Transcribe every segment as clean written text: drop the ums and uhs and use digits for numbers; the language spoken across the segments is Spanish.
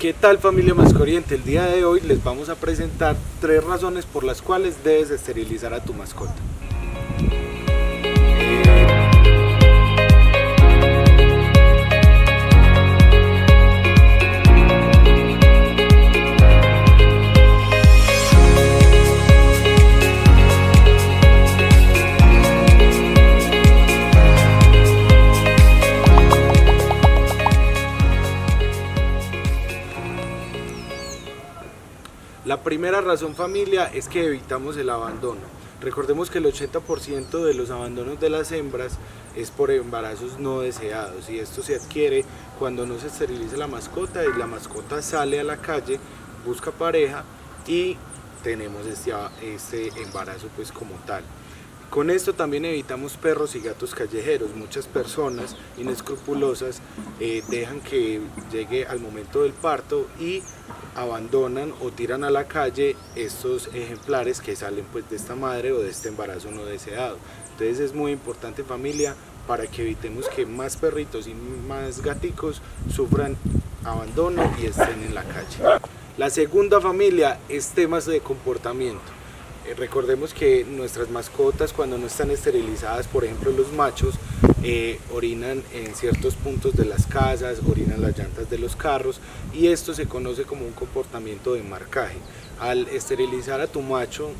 ¿Qué tal, familia Mascoriente? El día de hoy les vamos a presentar 3 razones por las cuales debes esterilizar a tu mascota. La primera razón, familia, es que evitamos el abandono. Recordemos que el 80% de los abandonos de las hembras es por embarazos no deseados, y esto se adquiere cuando no se esteriliza la mascota y la mascota sale a la calle, busca pareja y tenemos este embarazo pues como tal. Con esto también evitamos perros y gatos callejeros. Muchas personas inescrupulosas dejan que llegue al momento del parto y abandonan o tiran a la calle estos ejemplares que salen pues de esta madre o de este embarazo no deseado. Entonces es muy importante, familia, para que evitemos que más perritos y más gaticos sufran abandono y estén en la calle. La segunda, familia, es temas de comportamiento. Recordemos que nuestras mascotas, cuando no están esterilizadas, por ejemplo los machos, orinan en ciertos puntos de las casas, orinan las llantas de los carros, y esto se conoce como un comportamiento de marcaje. Al esterilizar a tu macho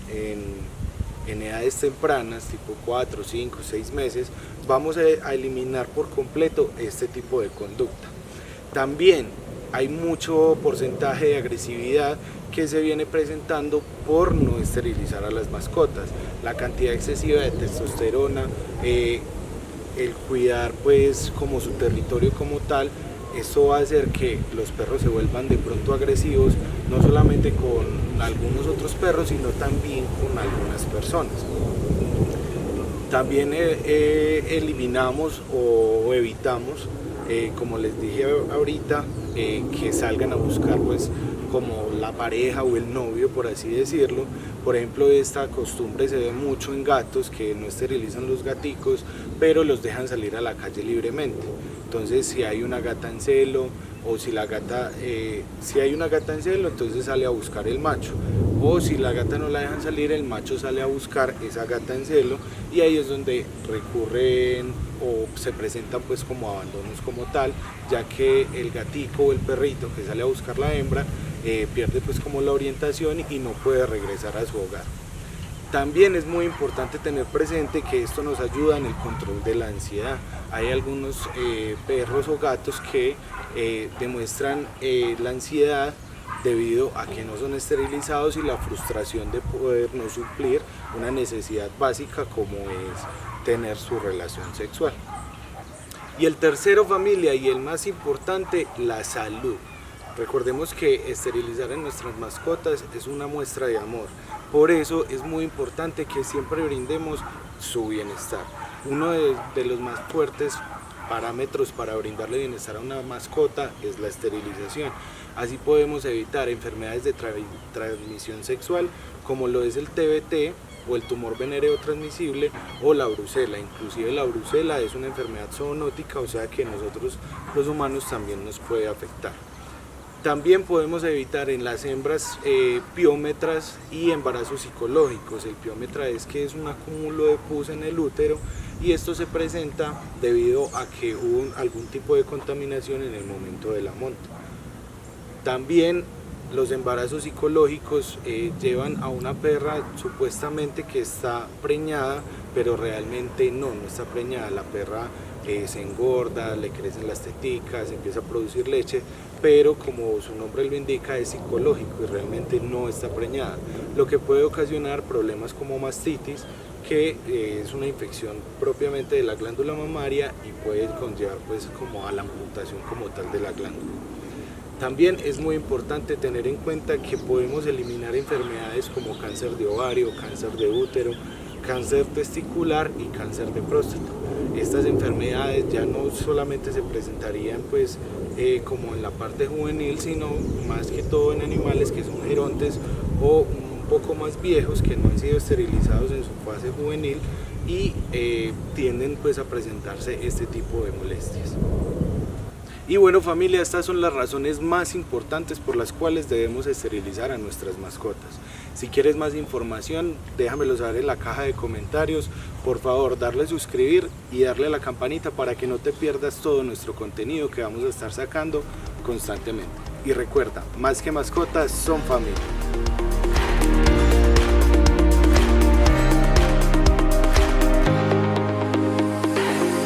en edades tempranas, tipo 4, 5, 6 meses, vamos a eliminar por completo este tipo de conducta. También hay mucho porcentaje de agresividad que se viene presentando por no esterilizar a las mascotas. La cantidad excesiva de testosterona, el cuidar pues como su territorio como tal, esto va a hacer que los perros se vuelvan de pronto agresivos, no solamente con algunos otros perros, sino también con algunas personas. También eliminamos o evitamos, como les dije ahorita, que salgan a buscar pues como la pareja o el novio, por así decirlo. Por ejemplo, esta costumbre se ve mucho en gatos que no esterilizan los gaticos, pero los dejan salir a la calle libremente. Entonces, si hay una gata en celo, o si hay una gata en celo, entonces sale a buscar el macho, o si la gata no la dejan salir, el macho sale a buscar esa gata en celo, y ahí es donde recurren o se presentan pues como abandonos como tal, ya que el gatico o el perrito que sale a buscar la hembra pierde pues como la orientación y no puede regresar a su hogar. También es muy importante tener presente que esto nos ayuda en el control de la ansiedad. Hay algunos perros o gatos que demuestran la ansiedad debido a que no son esterilizados y la frustración de poder no suplir una necesidad básica como es tener su relación sexual. Y el tercero, familia, y el más importante, la salud. Recordemos que esterilizar a nuestras mascotas es una muestra de amor. Por eso es muy importante que siempre brindemos su bienestar. Uno de los más fuertes parámetros para brindarle bienestar a una mascota es la esterilización. Así podemos evitar enfermedades de transmisión sexual como lo es el TBT o el tumor venéreo transmisible o la brucela. Inclusive la brucela es una enfermedad zoonótica, o sea que nosotros los humanos también nos puede afectar. También podemos evitar en las hembras piómetras y embarazos psicológicos. El piómetra es que es un acúmulo de pus en el útero, y esto se presenta debido a que hubo algún tipo de contaminación en el momento de la monta. También los embarazos psicológicos llevan a una perra supuestamente que está preñada, pero realmente no está preñada. La perra se engorda, le crecen las teticas, empieza a producir leche, pero como su nombre lo indica, es psicológico y realmente no está preñada, lo que puede ocasionar problemas como mastitis, que es una infección propiamente de la glándula mamaria y puede conllevar pues como a la amputación como tal de la glándula. También es muy importante tener en cuenta que podemos eliminar enfermedades como cáncer de ovario, cáncer de útero, cáncer testicular y cáncer de próstata. Estas enfermedades ya no solamente se presentarían pues como en la parte juvenil, sino más que todo en animales que son gerontes o un poco más viejos que no han sido esterilizados en su fase juvenil y tienden pues a presentarse este tipo de molestias. Y bueno familia, estas son las razones más importantes por las cuales debemos esterilizar a nuestras mascotas. Si quieres más información, déjamelo saber en la caja de comentarios. Por favor, darle suscribir y darle a la campanita para que no te pierdas todo nuestro contenido que vamos a estar sacando constantemente. Y recuerda, más que mascotas, son familia.